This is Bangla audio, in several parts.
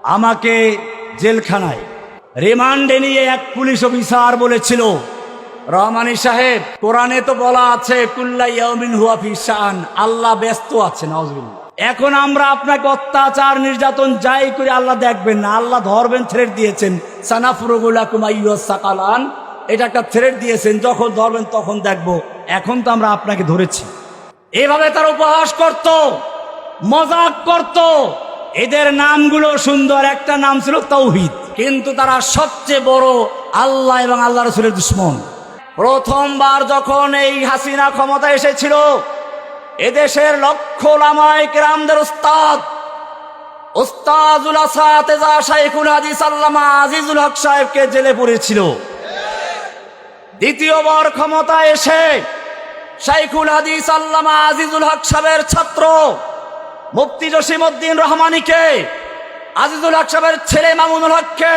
আমাকে জেলখানায় রিমান্ডে নিয়ে এক পুলিশ অফিসার বলেছিল, রহমানী সাহেব, কোরআনে তো বলা আছে কুল্লা ইয়াউমিন হুয়া ফি শান, আল্লাহ ব্যস্ত আছেন। নাউজুবিল্লাহ। এখন আমরা আপনাকে অত্যাচার নির্যাতন যাই করে আল্লাহ দেখবেন না, আল্লাহ ধরবেন, থ্রেট দিয়েছেন, সানাফুরুলাকুম আইয়ুহাস সাকালান, এটা একটা থ্রেট দিয়েছেন, যখন ধরবেন তখন দেখবো। এখন তো আমরা আপনাকে ধরেছি। এভাবে তার উপহাস করত, মজাক করত। এদের নামগুলো সুন্দর, একটা নাম ছিল তাওহীদ, কিন্তু তারা সবচেয়ে বড় আল্লাহ এবং আল্লাহ রাসূলের দুশমন। প্রথমবার যখন এই হাসিনা ক্ষমতা এসেছিল, এদেশের লক্ষ উলামায়ে কেরামদের উস্তাদুল আসাতিজা শাইখুল হাদিস আল্লামা আজিজুল হক সাহেবকে জেলে পুরেছিল। দ্বিতীয়বার ক্ষমতা এসে শাইখুল হাদিস আল্লামা আজিজুল হক সাহেবের ছাত্র মুফতি জসিমউদ্দিন রহমানীকে, আজিজুল হক সাহেবের ছেলে মামুনুল হককে,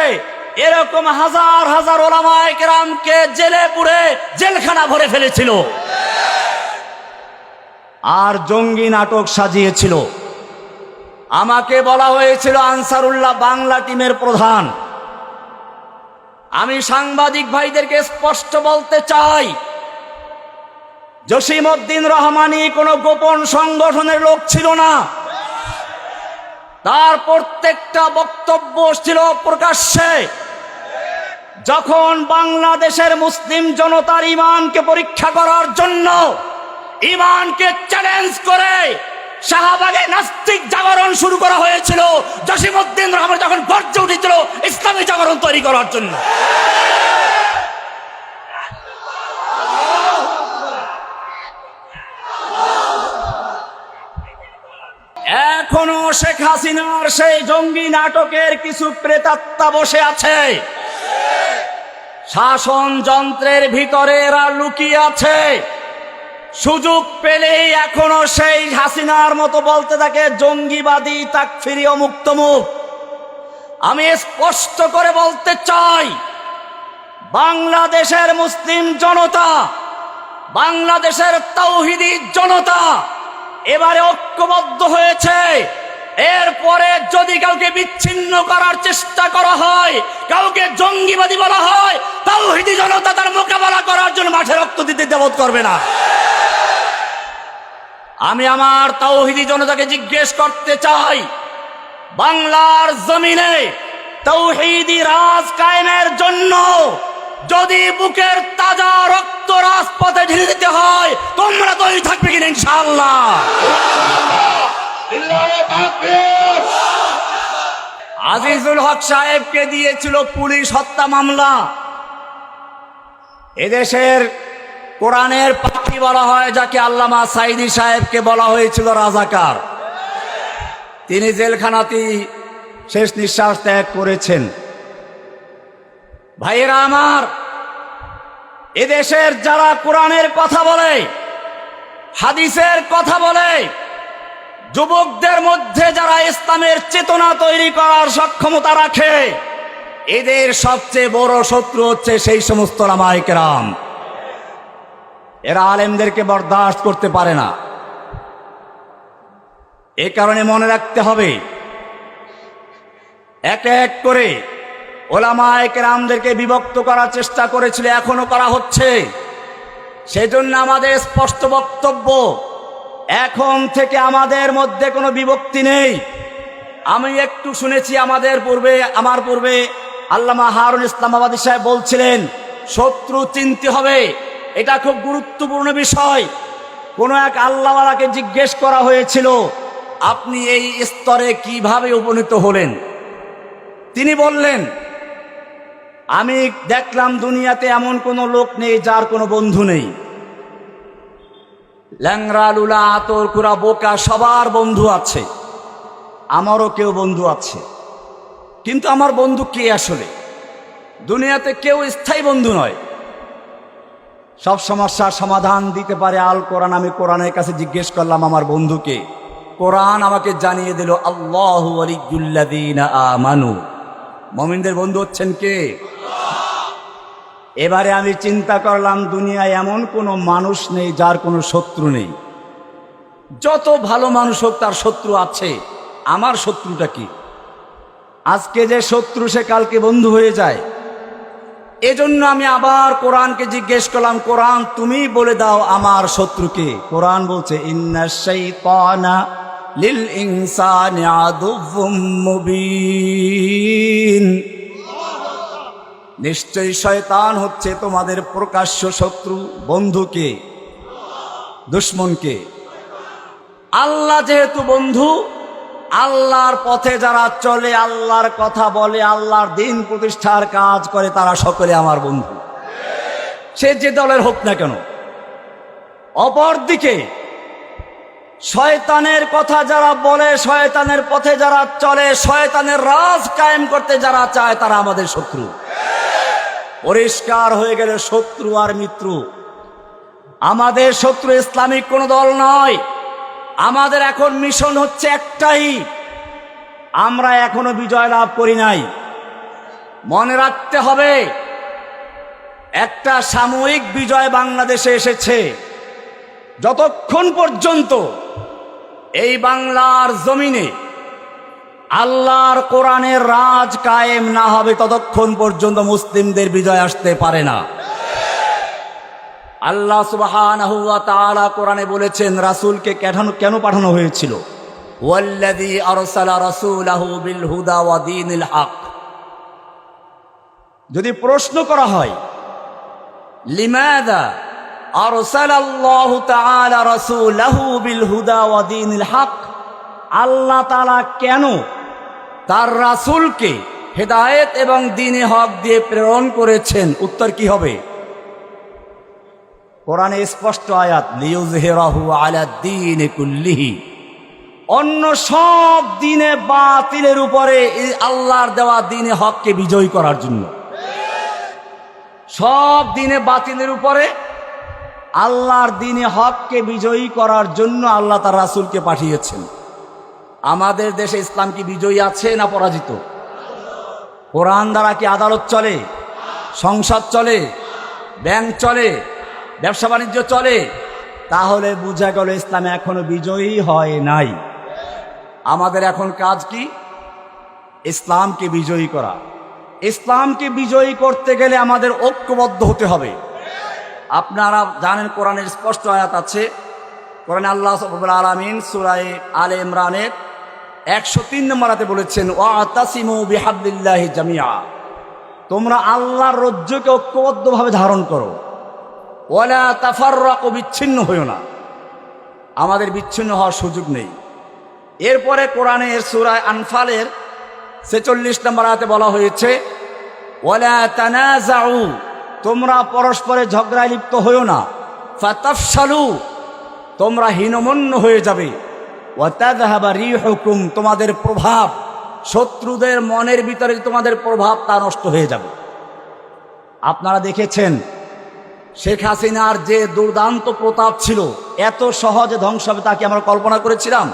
এরকম হাজার হাজার উলামায়ে কেরামকে জেলে পুরে জেলখানা ভরে ফেলেছিল। আর জঙ্গি নাটক সাজিয়েছিল। আমাকে বলা হয়েছিল আনসারুল্লাহ বাংলা টিমের প্রধান। আমি সাংবাদিক ভাইদেরকে স্পষ্ট বলতে চাই, জসিমউদ্দিন রহমানী কোনো গোপন সংগঠনের লোক ছিল না। তার প্রত্যেকটা বক্তব্য ছিল প্রকাশ্যে। যখন বাংলাদেশের মুসলিম জনতার ঈমানকে পরীক্ষা করার জন্য, ঈমানকে চ্যালেঞ্জ করে শাহবাগে নাস্তিক জাগরণ শুরু করা হয়েছিল, জসিমউদ্দিন রহমান যখন গর্জে উঠেছিল ইসলামী জাগরণ তৈরি করার জন্য। এখনো শেখ হাসিনার সেই জঙ্গি নাটকের কিছু প্রেতাত্মা বসে আছে। শাসন যন্ত্রের ভিতরে এরা লুকিয়ে আছে। সুযোগ পেলেই এখনো সেই হাসিনার মতো বলতে থাকে জঙ্গিবাদী, তাকফিরি, অমুক তমুক। আমি স্পষ্ট করে বলতে চাই, বাংলাদেশের মুসলিম জনতা, বাংলাদেশের তাওহীদি জনতা এবারে ঐক্যবদ্ধ হয়েছে। এরপরে যদি কাউকে বিচ্ছিন্ন করার চেষ্টা করা হয়, কাউকে জঙ্গিবাদী বলা হয়, তাওহীদি জনতা তার মোকাবেলা করার জন্য মাঠে রক্ত দিতে দ্বিধা করবে না। আমি আমার তাওহীদি জনতাকে জিজ্ঞেস করতে চাই, বাংলার জমিনে তাওহীদি রাজ কায়েমের জন্য যদি বুকের তাজা রক্ত রাজপথে ঢেলে দিতে হয়, তোমরা তৈরি থাকবে কিনা? ইনশাআল্লাহ। আজিজুল হক সাহেবকে দিয়েছিল পুলিশ হত্যা মামলা। এদেশের কোরআনের পাখি বলা হয় যাকে, আল্লামা সাঈদী সাহেবকে বলা হয়েছিল রাজাকার। তিনি জেলখানাতেই শেষ নিঃশ্বাস ত্যাগ করেছেন। ভাইয়েরা আমার, এদেশের যারা কোরআনের কথা বলে, হাদিসের কথা বলে, যুবকদের মধ্যে যারা ইসলামের চেতনা তৈরি করার সক্ষমতা রাখে, এদের সবচেয়ে বড় শত্রু হচ্ছে সেই সমস্ত উলামায়ে কেরাম। এরা আলেমদেরকে বরদাস্ত করতে পারে না। এ কারণে মনে রাখতে হবে, এক এক করে উলামায়ে কেরামদেরকে বিভক্ত করার চেষ্টা করেছিল, এখনো করা হচ্ছে। সেজন্য আমাদের স্পষ্ট বক্তব্য, এখন থেকে আমাদের মধ্যে কোনো বিভক্তি নেই। আমি একটু শুনেছি আমার পূর্বে আল্লামা হারুন ইসলামাবাদী সাহেব বলছিলেন শত্রু চিনতে হবে। এটা খুব গুরুত্বপূর্ণ বিষয়। কোন এক আল্লাহওয়ালাকে জিজ্ঞেস করা হয়েছিল, আপনি এই স্তরে কিভাবে উপনীত হলেন? তিনি বললেন, আমি দেখলাম দুনিয়াতে এমন কোনো লোক নেই যার কোনো বন্ধু নেই। ল্যাংরা, লুলা, আতর, কুড়া, বোকা সবার বন্ধু আছে, আমারও কেউ বন্ধু আছে। কিন্তু আমার বন্ধু কে আসলে? দুনিয়াতে কেউ স্থায়ী বন্ধু নয়। সব সমস্যার সমাধান দিতে পারে আল কোরআন। আমি কোরআনের কাছে জিজ্ঞেস করলাম আমার বন্ধুকে, কোরআন আমাকে জানিয়ে দিল আল্লাহু ওয়ালিয়্যুল্লাযীনা আমানু, মুমিনদের বন্ধু হচ্ছেন কে? এবারে আমি চিন্তা করলাম, দুনিয়ায় এমন কোনো মানুষ নেই যার কোনো শত্রু নেই। যত ভালো মানুষ হোক তার শত্রু আছে। আমার শত্রুটা কি? আজকে যে শত্রু সে কালকে বন্ধু হয়ে যায়। এজন্য আমি আবার কোরআনকে জিজ্ঞেস করলাম, কোরআন তুমি বলে দাও আমার শত্রুকে। কোরআন বলছে ইন্নাশ শাইতানা লিল ইনসানি আদুউম মুবিন, নিশ্চয়ই শয়তান হচ্ছে তোমাদের প্রকাশ্য শত্রু। বন্ধুকে, দুশমনকে। আল্লাহ যেহেতু বন্ধু, আল্লাহর পথে যারা চলে, আল্লাহর কথা বলে, আল্লাহর দিন প্রতিষ্ঠার কাজ করে, তারা সকলে আমার বন্ধু, সে যে দলের হোক না কেন। অপরদিকে শয়তানের কথা যারা বলে, শয়তানের পথে যারা চলে, শয়তানের রাজ কায়েম করতে যারা চায়, তারা আমাদের শত্রু। পরিষ্কার হয়ে গেলে শত্রু আর মিত্র। আমাদের শত্রু ইসলামিক কোন দল নয়। আমাদের এখন মিশন হচ্ছে একটাই, আমরা এখনো বিজয় লাভ করি নাই। মনে রাখতে হবে, একটা সাময়িক বিজয় বাংলাদেশে এসেছে। যতক্ষণ পর্যন্ত এই বাংলার জমিনে আল্লাহর কোরআনের রাজ কায়েম না হবে, ততক্ষণ পর্যন্ত মুসলিমদের বিজয় আসতে পারে না। আল্লাহ সুবহানাহু ওয়া তাআলা কোরআনে বলেছেন রাসূলকে কেন পাঠানো হয়েছিল? ওয়াল্লাযী আরসালা রাসূলাহু বিল হুদা ওয়া দীনিল হক। যদি প্রশ্ন করা হয় লিমাযা আরসালাল্লাহু তাআলা রাসূলাহু বিল হুদা ওয়া দীনিল হক, আল্লাহ তাআলা কেন তার রাসূলকে হেদায়েত এবং দ্বীনে হক দিয়ে প্রেরণ করেছেন? উত্তর কি হবে? কোরআনে স্পষ্ট আয়াত, লিইয়ুযহিরাহু আলাদ দীনি কুল্লিহি, অন্য সব দ্বীনে বাতিলের উপরে আল্লাহর দেওয়া দ্বীনে হককে বিজয়ী করার জন্য। সব দ্বীনে বাতিলের উপরে আল্লাহর দ্বীনে হককে বিজয়ী করার জন্য আল্লাহ তার রাসূলকে পাঠিয়েছেন। আমাদের দেশে ইসলাম কি বিজয়ী আছে না পরাজিত? কোরআন দ্বারা কি আদালত চলে, সংসদ চলে, ব্যাংক চলে, ব্যবসা বাণিজ্য চলে? তাহলে বোঝা গেল ইসলাম এখনো বিজয়ী হয় নাই। আমাদের এখন কাজ কি? ইসলামকে বিজয়ী করা। ইসলামকে বিজয়ী করতে গেলে আমাদের ঐক্যবদ্ধ হতে হবে। আপনারা জানেন কোরআনের স্পষ্ট আয়াত আছে। কোরআনে আল্লাহ রাব্বুল আলামিন সূরা আলে ইমরানের 103 নম্বর আয়াতে বলেছেন, ওয়াতাসিমু বিহাবলিল্লাহি জামিআ, তোমরা আল্লাহর রজ্জুকে ঐক্যবদ্ধভাবে ধারণ করো। ওয়ালা তাফাররাকু, বিচ্ছিন্ন হইও না। আমাদের বিচ্ছিন্ন হওয়ার সুযোগ নেই। এরপরে কোরআনের সূরা আনফালের 46 নম্বর আয়াতে বলা হয়েছে, ওয়ালা তানাজাউ, তোমরা পরস্পরে ঝগড়ায় লিপ্ত হইও না। ফাতাফশালু, তোমরা হীনমন্য হয়ে যাবে। ওয়াতাযহাবা রিহুকুম, তোমাদের প্রভাব, শত্রুদের মনের ভিতরে তোমাদের প্রভাব তা নষ্ট হয়ে যাবে। আপনারা দেখেছেন শেখ হাসিনার যে দুর্দান্ত প্রতাপ ছিল, এত সহজে ধ্বংস হবে তা কি আমরা কল্পনা করেছিলাম?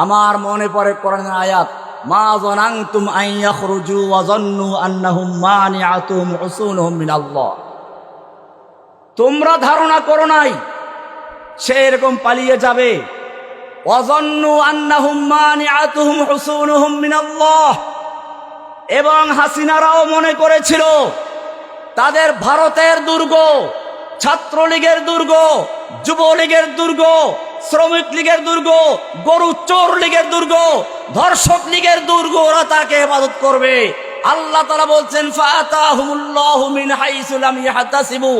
আমার মনে পড়ে কোরআনের আয়াত, মা যানানতুম আন ইয়াখরুজু ওয়া যান্নু আন্নাহুম মানিআতুহুম হুসুনুহুম মিনাল্লাহ, তোমরা ধারণা করো নাই সে এরকম পালিয়ে যাবে। ওয়া যান্নু আন্নাহুম মানিআতুহুম হুসুনুহুম মিনাল্লাহ, এবং হাসিনারাও মনে করেছিল তাদের ভারতের দুর্গ, ছাত্রলীগের দুর্গ, যুবলীগের দুর্গ, শ্রমিক লীগের দুর্গ, গরু চোর লীগের দুর্গ, ধর্ষক লীগের দুর্গ, ওরা তাকে হেফাজত করবে। আল্লাহ তাআলা বলছেন, ফাআতাহুমুল্লাহু মিন হাইসু লাম ইয়াহতাসিবু,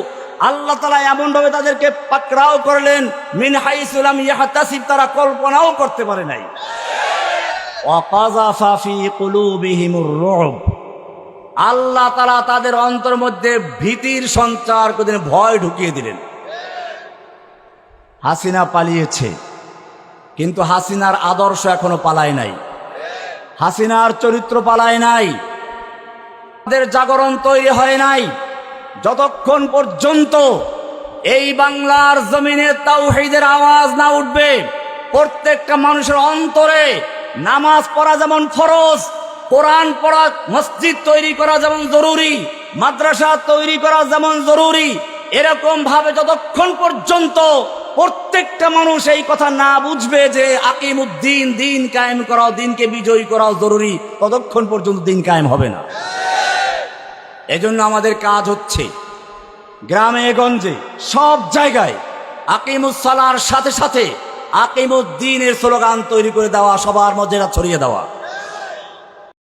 আল্লাহ তাআলা এমন ভাবে তাদেরকে পাকড়াও করলেন, মিন হাইসু লাম ইয়াহতাসিব, তারা কল্পনাও করতে পারে নাই। ওয়া কাযাফা ফি কুলুবিহিমুর রুব, আল্লাহ তাআলা তাদের অন্তর মধ্যে ভীতির সঞ্চার করে দিলেন, ভয় ঢুকিয়ে দিলেন। হাসিনা পালিয়েছে, কিন্তু হাসিনার আদর্শ এখনো পালায় নাই, হাসিনার চরিত্র পালায় নাই, তাদের জাগরণ তৈরি হয় নাই। যতক্ষণ পর্যন্ত এই বাংলার জমিনে তাওহীদের আওয়াজ না উঠবে, প্রত্যেকটা মানুষের অন্তরে নামাজ পড়া যেমন ফরজ, কোরআন পড়া, মসজিদ তৈরি করা যেমন জরুরি, মাদ্রাসা তৈরি করা যেমন জরুরি, এরকম ভাবে যতক্ষণ পর্যন্ত প্রত্যেকটা মানুষ এই কথা না বুঝবে যে আকিমুদ্দিন, দিন কায়েম করাও, দিনকে বিজয়ী করাও জরুরি, ততক্ষণ পর্যন্ত দিন কায়েম হবে না। এজন্য আমাদের কাজ হচ্ছে গ্রামে গঞ্জে সব জায়গায় আকিমুস সালার সাথে সাথে আকিমুদ্দিনের স্লোগান তৈরি করে দেওয়া, সবার মধ্যে ছড়িয়ে দেওয়া।